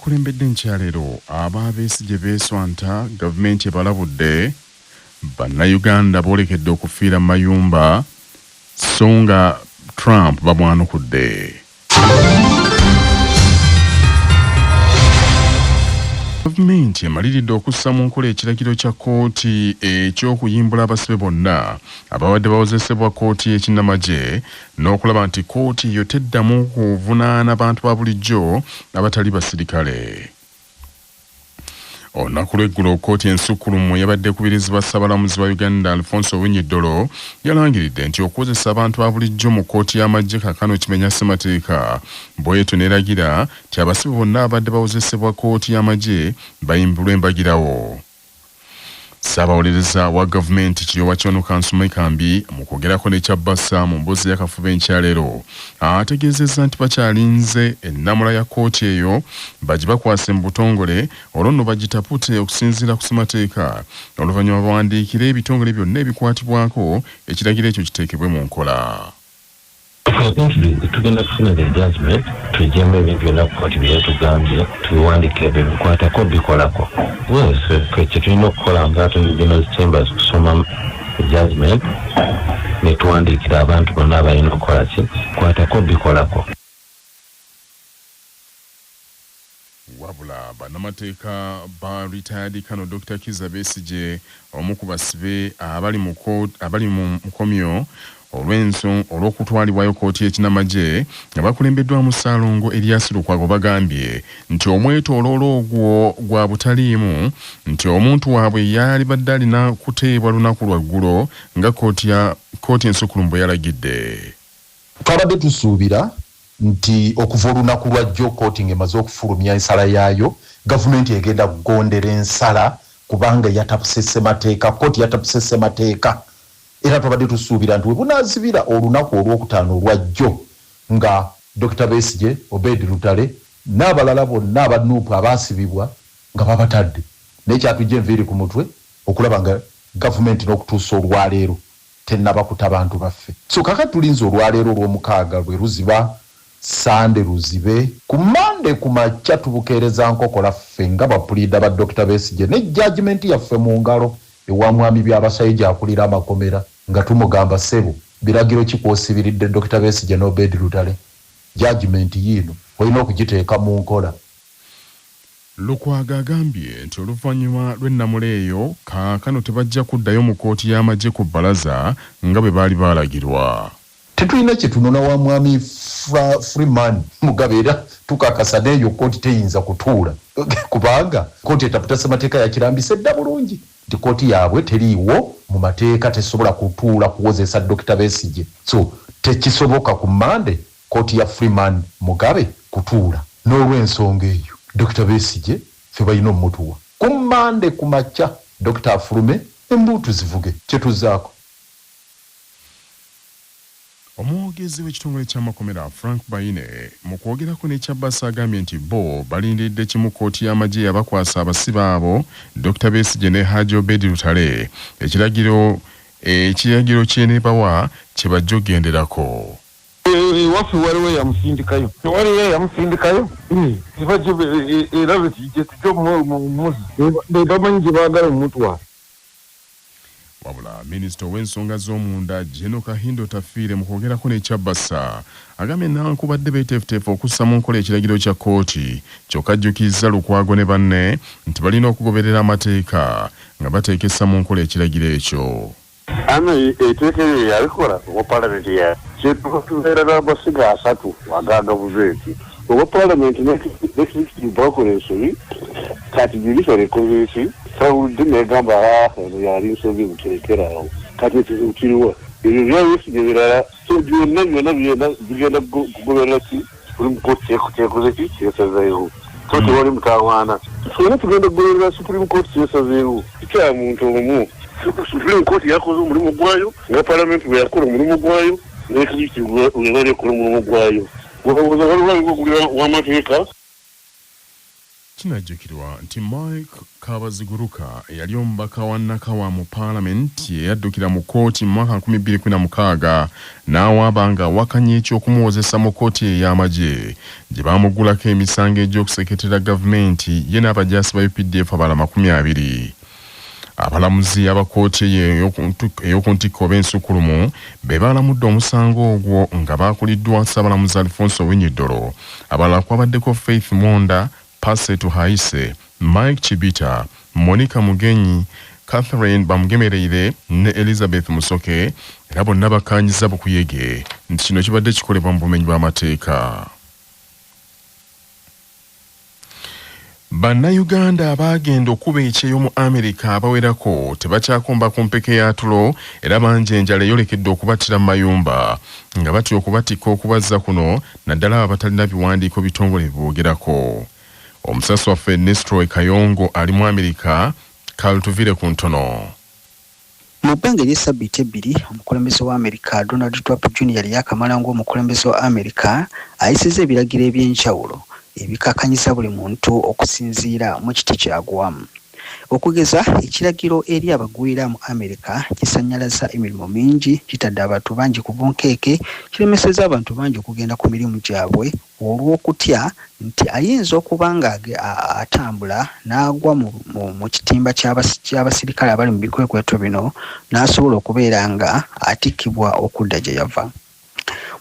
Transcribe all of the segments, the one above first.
abakulembedde nkyalero ababeesigye beeswanta gavumenti ebalabudde bannayuganda boolekedde okufiira mu mayumba so nga Trump bamwanukudde. Gavumenti emaliridde okussa mu nkola ekiragiro kya kkooti eky'okuyimbula abasibe bonna ababadde bawozesebwa kkooti y'ekinnamagye n'okulaba nti kkooti eyo teddamu kuvunaana bantu ba bulijjo abatali basirikale. Olunaku lw'eggulo kkooti ensukkulumu yabadde kubirizibwa Ssaabalamuzi wa Uganda Alfonso Owiny-Dollo yalangiridde nti okukozesa abantu ba bulijjo mu kkooti y'amagye kaakano kimenya ssemateeka, bw'etyo n'eragira nti abasibe bonna abadde bawozesebwa kkooti y'amagye bayimbulwe embagirawo. Ssaabawolereza wa gavumenti Kiryowa Kyonuka Nsumaikambi mu kwogerako ne Kyabbasa mu mboozi y'akafuba enkyaleero ategeezezza nti bakyalinze ennamula ya kkooti eyo bagibakwase mu butongole olwo nno bagitapute okusinziira ku ssemateeka oluvannyuma bawandiikire ebitongole byonna ebikwatibwako ekiragiro ekyo kiteekebwe mu nkola. Tugenda kufuna judgment tujjemu ebintu byonna kkooti byetugambye tubiwandiike ebyo bikwatako bikolako. Kye tulina okukola nga Regional Chambers kusoma judgment ne tuwandiikira abantu bonna abalina okukola ki kwatako bikolako. Wabula bannamateeka ba retired Kano Dr. Kizza Besigye omu ku basibe abali mu mukomyo olw'okutwalibwayo kkooti y'ekinnamagye nga bakulembeddwamu Ssaalongo Erias Lukwago bagambye nti omwetooloolo ogwo gwa butaliimu nti omuntu waabwe yali badde alina kuteebwa lunaku lwaggulo nga kkooti ensukkulumu bwe yalagidde. Twabadde tusuubira nti okuva olunaku lwajjo kkooti ng'emaze okufulumya ensala yaayo gavumenti egenda kugondera ensala kubanga yatapuse ssemateeka, kkooti yatapuse ssemateeka. Era twabadde tusuubira nti we bunaazibira olunaku olwokutaano olwajjo nga Dr. Besigye, Obed Lutale n'abalala bonna abanuupu abaasibibwa nga babatadde. Naye kyatujja enviiri ku mutwe okulaba nga gavumenti n'okutuusa olwaleero tennabakuta bantu baffe. So kakati tulinze olwaleero olw'omukaaga lwe luziba, Sande luzibe, ku Mande ku makya tubukeereza nkokola ffe nga bapuliida ba Dr. Besigye ne judgment yaffe mu ngalo ewa mwami by'abasayija akulira amakomera nga tumugamba ssebo biragiro kikwosibiridde Dr. Besigye n'Obed Lutale. Judgment yiino olina okugiteeka mu nkola. Lukwago agambye nti oluvannyuma lw'ennamula eyo kaakano tebajja kuddayo mu kkooti y'amagye ku bbalaza nga bwe baali baalagirwa. Tetulina kye tunona wa mwami Freeman Mugabe era tukakasa n'eyo kkooti teyinza kutuula kubanga kkooti etaputa ssemateeka yakirambise dda bulungi nti kkooti yaabwe teriiwo mu mateeka tesobola kutuula kuwozesa Dr. Besigye. So tekisoboka ku Mande kkooti ya Freeman Mugabe kutuula. N'olw'ensonga eyo Dr. Besigye ffe balina omutuwa ku Mande ku makya Dr. afulume embuutu zivuge kye tuzaako. Omwogezi w'ekitongole ky'amakomera Frank Baine mu kwogerako ne Kyabbasa agambye nti bo balindiridde kimu kkooti y'amagye yabakwasa abasibe abo Dr. Besigye ne Hajji Obed Lutale ekiragiro kyenebawa kye bajja okugenderako. Waffe waliwo yamusindikayo era betijje tujja mumuzi bebamanyi gye baagala omutwala. Wabula minisita w'ensonga z'omunda Jeno Kahindo Tafiire mu kwogerako ne Kyabbasa agambye newankubadde beeteefuteefu okussa mu nkola ekiragiro kya kkooti kyokka ajjukizza Lukwago ne banne nti balina okugoberera amateeka nga bateekesa mu nkola ekiragiro ekyo. Ano etteeka eryo yalikola owa paalamenti ya kyetubeera n'amasiga 3 aga gavumenti owa paalamenti n'executive bakola ensobi kati judicial reconvention sawulidde negamba eno yali nsobi muteekerawo kati ekizibu kiriwa ebyo byabesige birala so byonna bigenda kugoberera ki supreme court kyekoze ki kyesazeewo so tewali mutawaana fena tugenda kugoberera supreme court kyesazeewo kikya muntu omu supreme court yakoze omulimu gwayo nga paalamenti bwe yakola omulimu gwayo n'executive bwe yakola omulimu gwayo waliwo w'amateeka. Kinajjukirwa nti Mike Kabaziguruka yali omubaka wa Nakawa mu Parliament yaddukira mu kkooti mu mwaka 2016 n'awaaba nga wakanya eky'okumuwozesa mu kkooti ey'amagye gye baamugulako emisango egy'okuseketera gavumenti ye n'abajaasi ba UPDF abalala 20. Abalamuzi abakooti ey'okuntikko b'ensukulumu be baalamudde omusango ogwo nga baakuliddwa Ssaabalamuzi Alfonso Winyiddolo, abalala kwabaddeko Faith Monda, Pasetu Haise, Mike Chibita, Monica Mugenyi, Catherine Bamugemereire ne Elizabeth Musoke era bonna bakkaanyiza bukuyege nti kino kibadde kikolebwa mu bumenyi bw'amateeka. Bannayuganda abaagenda okuba ekyeyo mu Amerika abawerako tebakyakomba ku mpeke ya tulo era bangi enjala eyolekedde okubattira mu mayumba nga batya okubatikka okubazza kuno naddala abatalina biwandiiko bitongole biboogerako. Omusasi waffe Nestroy Kayongo ali mu Amerika, kalutuvire ku ntono. Mu bbanga ery'essabbiiti ebbiri omukulembeze wa Amerika Donald Trump Jr. yakamala ng'omukulembeze wa Amerika ayisizza ebiragiro eby'enjawulo ebikakanyiza buli muntu okusinziira mu kiti ky'agwamu. Okugeza ekiragiro eri abagwira mu Amerika kisannyalaza emirimu mingi, kitadde abantu bangi ku bunkeeke, kiremesezza abantu bangi okugenda ku mirimu gyabwe olw'okutya nti ayinza okuba nga atambula n'agwa mu kitimba ky'abasirikale abali mu bikwekweto bino n'asobola okubeera nga atikkibwa okudda gye yava.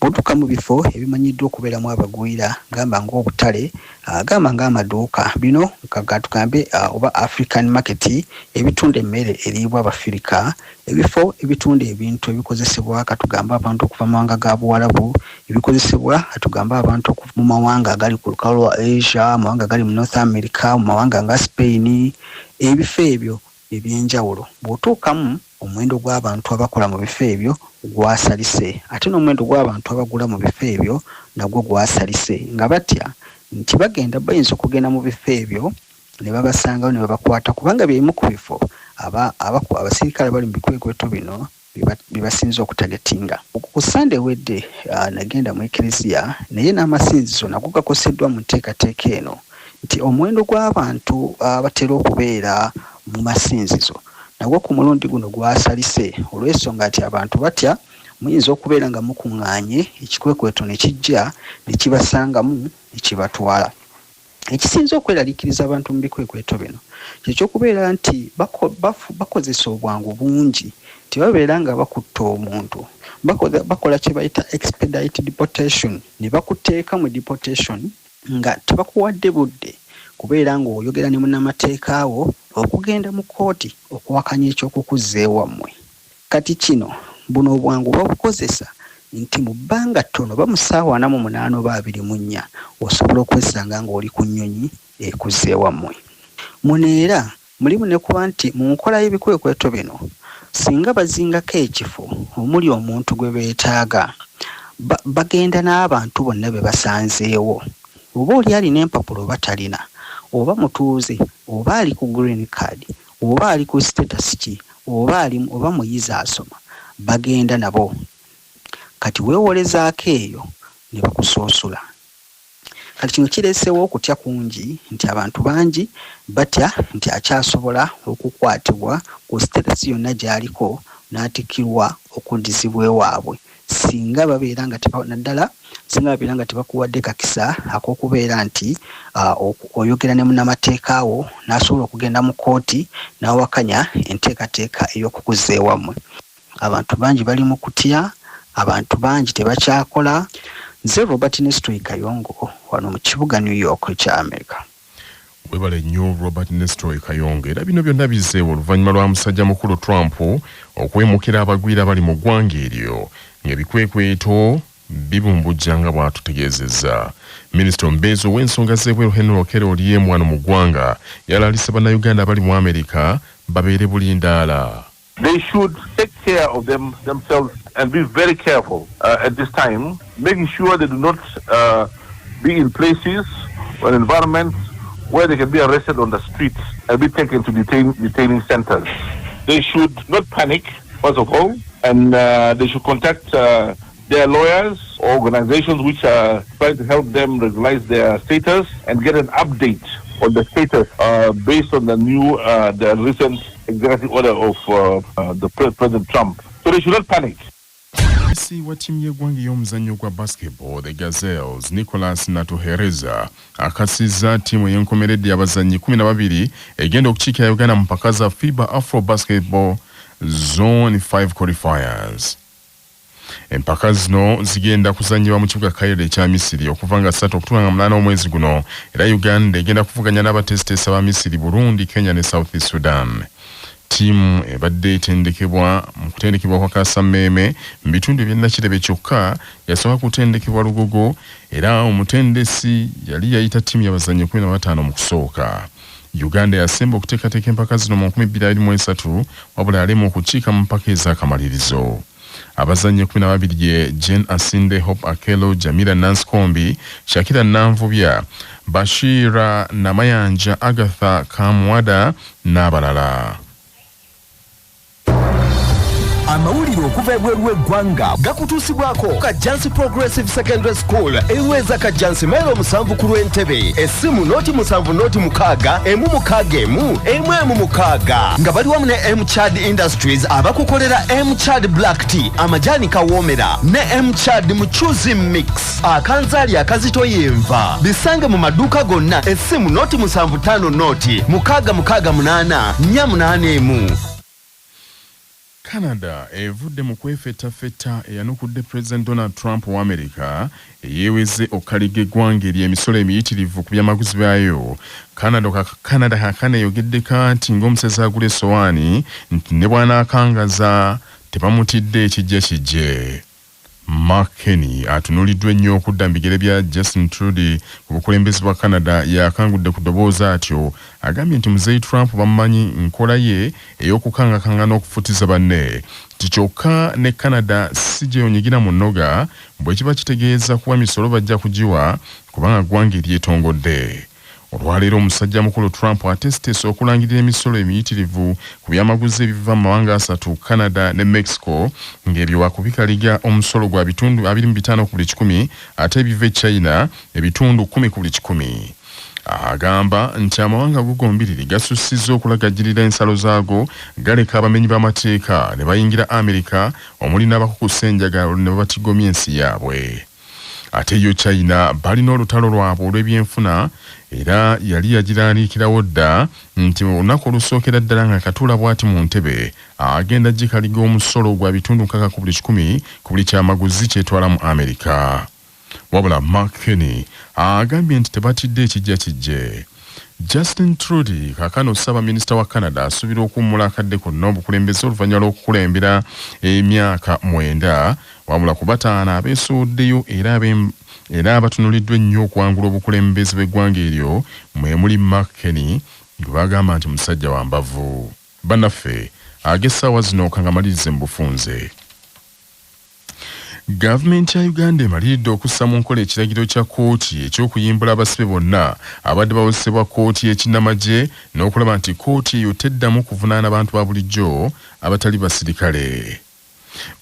Bw'otuuka mu bifo ebimanyiddwa okubeeramu abagwira gamba ng'obutale, gamba ng'amaduuka bino tugambe oba African market ebitunda emmere eriibwa Abafirika, ebifo ebitunda ebintu ebikozesebwa katugamba abantu okuva mu mawanga ga Buwarabu, ebikozesebwa katugamba abantu okuva mu mawanga agali ku lukalu lwa Asia, amawanga agali mu North America, mu mawanga nga Spain, ebifo ebyo eby'enjawulo. Bw'otuukamu omuwendo gw'abantu abakola mu bifo ebyo gwasalise, ate n'omuwendo gw'abantu abagula mu bifo ebyo nagwo gwasalise, nga batya nti bayinza okugenda mu bifo ebyo ne babasangayo ne babakwata, kubanga byemu ku bifo abasirikale bali mu bikwekweto bino bibasinza okutagetinga. Ku Sande wedde nagenda mu eklezia naye n'amasinzizo nago gakoseddwa mu nteekateeka eno nti omuwendo gw'abantu abatera okubeera mu masinzizo nagwo ku mulundi guno gwasalise olw'ensonga nti abantu batya muyinza okubeera nga mukuŋŋaanye ekikwekweto ne kijja ne kibasangamu ne kibatwala. Ekisinza okweraliikiriza abantu mu bikwekweto bino kyekyokubeera nti bakozesa obwangu bungi, tebabeera nga bakutta omuntu, bakola kye bayita expedite deportation, ne bakuteeka mu deportation nga tebakuwadde budde kubeera ng'oyogera ne munnamateeka wo okugenda mu kkooti okuwakanya eky'okukuzza ewammwe. Kati kino buno obwangu babukozesa nti mu bbanga ttono ba mu ssaawa 48 oba 24 osobola okwesanga ng'oli ku nnyonyi ekuzza ewammwe. Muno era mulimu ne kuba nti mu nkola y'ebikwekweto bino singa bazingako ekifo omuli omuntu gwe beetaaga bagenda n'abantu bonna be basanzeewo, oba oli alina empapulo oba talina, oba mutuuze oba ali ku green card oba ali ku status ki oba muyizi asoma, bagenda nabo. Kati weewolezaako eyo ne bakusoosula. Kati kino kireesewo okutya kungi nti abantu bangi batya nti akyasobola okukwatibwa ku status yonna gy'aliko n'atikkirwa okuddizibwa ewaabwe singa babeera nga tebakuwadde kakisa ak'okubeera nti oyogera ne munnamateeka wo n'asobola okugenda mu kkooti n'awakanya enteekateeka ey'okukuzza ewammwe. Abantu bangi bali mu kutya, abantu bangi tebakyakola. Nze Robert Nestroy Kayongo wano mu kibuga New York ekya America. Webale nnyo Robert Nestroy Kayongo. Era bino byonna bizeewo oluvannyuma lwa musajja mukulu Trump okwemukira abagwira bali mu ggwanga eryo ng'ebikwekweto bibumbujja nga bw'atutegeezezza. Minisita omubeezi ow'ensonga z'ebweru Henry Okello Oryem wano mu ggwanga yalaalise bannayuganda abali mu Amerika babeere bulindaala. They should take care of themselves and be very careful at this time, making sure they do not be in places or environments where they can be arrested on the streets and be taken to detaining centers. They should not panic, first of all, and they should contact their lawyers or organizations which are trying to help them regularize their status and get an update on the status based on the new, the recent executive order of the President Trump. So they should not panic. Si wa timu y'eggwanga y'omuzannyo gwa basketball the Gazelles Nicholas Natuhereza akasizza timu y'enkomeredde y'abazannyi 12 egenda okukiikira Uganda mu mpaka za FIBA Afro Basketball Zone 5 qualifiers. Empaka zino zigenda kuzannyibwa mu kibuga Cairo ekya Misiri okuva nga 3 okutuuka nga 8 omwezi guno, era Uganda egenda kuvuganya n'abateesiteesa ba Misiri, Burundi, Kenya ne South Sudan. Timu ebadde etendekebwa mu kutendekebwa kwa Kasammeeme mu bitundu eby'Ennakirebe kyokka yasooka kutendekebwa Lugogo, era omutendesi yali yayita timu y'abazannyi 15 mu kusooka. Uganda yasemba okuteekateeka empaka zino mu 2023 wabula yalema okukiika mu mpaka ez'akamalirizo. Abazannyi 12 ye Jen Asinde, Hope Akelo, Jamila Nanskombi, Shakira Nanvubya, Bashira Namayanja, Agatha Kamwada n'abalala. Amawulire okuva ebweru w'eggwanga gakutuusibwako Kajansi Progressive Secondary School eweza Kajansi Mero 7 ku Lwentebe, essimu noti 7 noti 6 emu 6 emu emu emu 6 nga bali wamu ne M-Chad Industries abakukolera M-Chad Black Tea, amajani kawoomera ne M-Chad Muchuzi Mix akanzaali akazito yenva. Bisange mu maduuka gonna, essimu noti 75 noti 668 4 emu. Canada evudde mu kwefettafetta eyanukudde President Donald Trump wa America eyeeweze okaliga eggwanga ery'emisolo emiyitirivu ku byamaguzi byayo. Canada kakana eyogeddeko nti ng'omusezi agula essowaani nti ne bw'anaakangaza tebamutidde ekijja kijje. Mark Kenny atunuliddwa ennyo okudda mu bigere bya Justin Trudeau ku bukulembeze bwa Canada yakangudde ku ddoboozi atyo, agambye nti muzeeyi Trump bamumanyi nkola ye ey'okukangakanga n'okufutiza banne. Kyokka ne Canada si gye yonyigira mu nnoga bwe kiba kitegeeza kuba misolo bajja kugiwa kubanga ggwanga eryetongodde. Olwaleero omusajja mukulu Trump atesiteesa okulangirira emisolo emiyitirivu ku byamaguzi ebiva mu mawanga 3, Canada ne Mexico, ng'ebyo wakubikaliga omusolo gwa bitundu 25 ku buli 100 ate ebiva e China ebitundu 10 ku buli 100. Agamba nti amawanga gugombiriri gasussizza okulagajjirira ensalo zaago galeka abamenyi b'amateeka ne bayingira Amerika omuli n'abakukusa enjagalo ne babatigomya ensi yaabwe. Ate yo China balina olutalo lwabwe olw'ebyenfuna, era yali yagiraliikirawo dda nti olunaku olusookera ddala nga katuula bw'ati mu ntebe agenda gikaliga omusolo gwa bitundu 6 ku buli 100 ku buli kyamaguzi kyetwala mu Amerika. Wabula Mark Kenny agambye nti tebatidde ekijja kijje. Justin Trudeau kakano Ssaabaminisita wa Canada asuubira okuwummula akadde konna obukulembeze oluvannyuma lw'okukulembera emyaka 9 wabula ku 5 abeesowoddeyo era abatunuliddwa ennyo okwangula obukulembeze bw'eggwanga eryo mwe muli Mark Kenny gwe bagamba nti musajja wa mbavu. Bannaffe ag'essaawa zino kangamalirize mu bufunze. Gavumenti ya Uganda emaliridde okussa mu nkola ekiragiro kya kkooti eky'okuyimbula abasibe bonna abadde bawozesebwa kkooti y'ekinnamagye n'okulaba nti kkooti eyo teddamu kuvunaana abantu ba bulijjo abatali basirikale.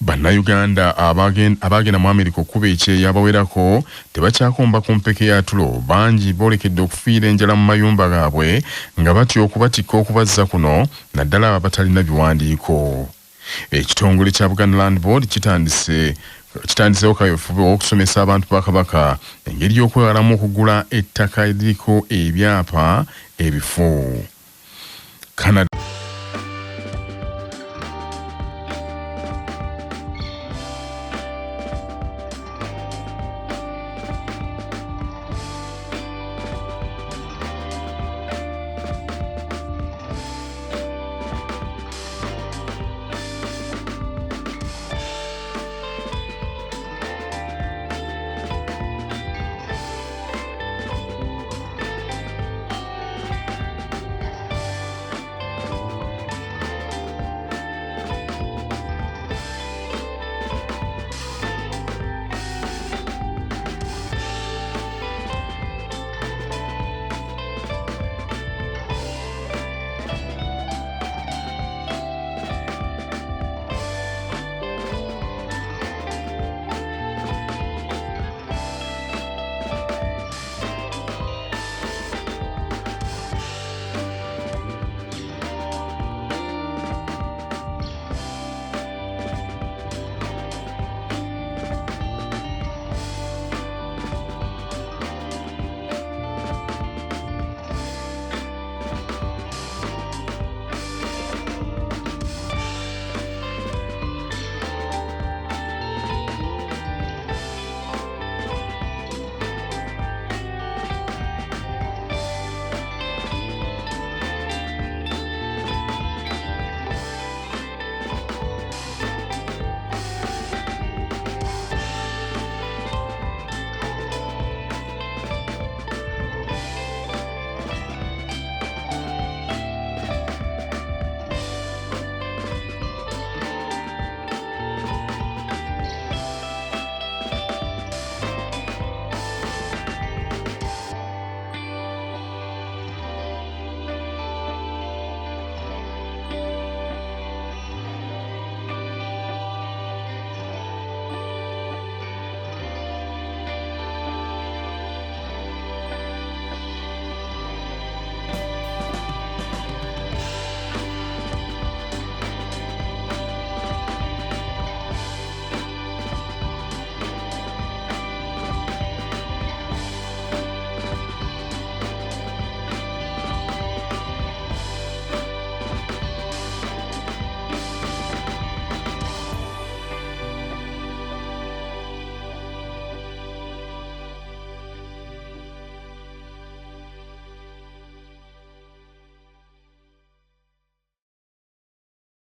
Bannayuganda abagenda mu Amerika okuba ekyeyo abawerako tebakyakomba ku mpeke ya tulo, bangi boolekedde okufiira enjala mu mayumba gaabwe nga batya okubatikka okubazza kuno naddala abatalina biwandiiko. Ekitongole kya Buganda Land Board kitandiseewo kaweefube okusomesa abantu ba Kabaka engeri y'okwewalamu okugula ettaka eriko ebyapa ebifu. Canada